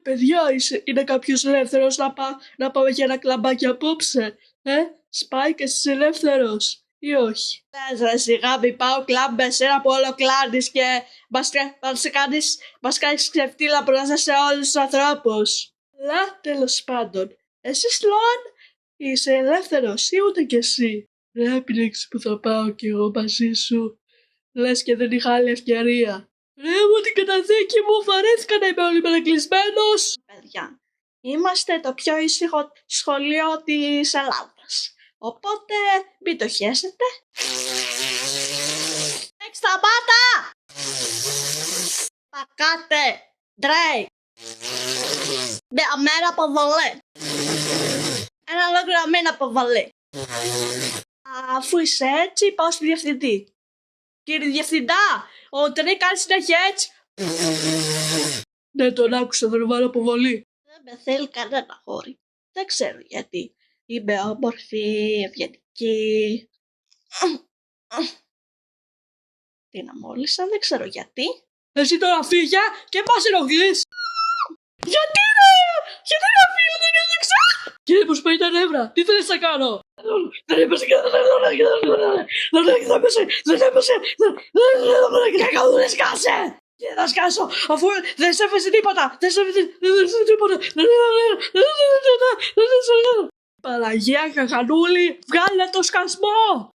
Παιδιά, είναι κάποιος ελεύθερος να πάμε για ένα κλαμπάκι απόψε? Σπάει και εσύ ελεύθερος ή όχι? Πες ρε σιγά, μη πάω κλαμπ με εσένα που όλο κλάνεις και μας κάνεις ξεφτύλα μπροστά σε όλους τους ανθρώπους. Αλλά τέλος πάντων, εσύ Σλόαν είσαι ελεύθερος ή ούτε κι εσύ? Ρε έπινεξη που θα πάω κι εγώ μαζί σου. Λες και δεν είχα άλλη ευκαιρία. Ρε μου την καταδίκη μου, βαρέθηκα να είμαι όλοι μελαγκλεισμένος. Παιδιά, είμαστε το πιο ήσυχο σχολείο της Ελλάδας. Οπότε μην το χέσετε. Σταμάτα! Πακάτε! Ντρέι! Μια μέρα αποβολή. Ένα ολόκληρο μήνα αποβολή. Αφού είσαι έτσι, πάω στη διευθυντή. Κύριε Διευθυντά, ο Τρέι κάνει συνέχεια έτσι. Ναι, τον άκουσα, θα τον βάλω αποβολή. Δεν με θέλει κανένα χώρι. Δεν ξέρω γιατί. Είμαι όμορφη, ευγενική. Τι να μόλισα, δεν ξέρω γιατί. Εσύ τώρα φύγε και πας ενοχλείς. Γιατί ρε! Γιατί να φύγω, δεν έδειξα! Κύριε, πως πάει τα νεύρα, τι θέλεις να κάνω? Δεν έπεσε και δεν έπεσε. Δεν σκάσε. Και θα σκάσω, αφού δεν σε έφεσε τίποτα. Παναγία Χαχανούλη, βγάλε το σκασμό.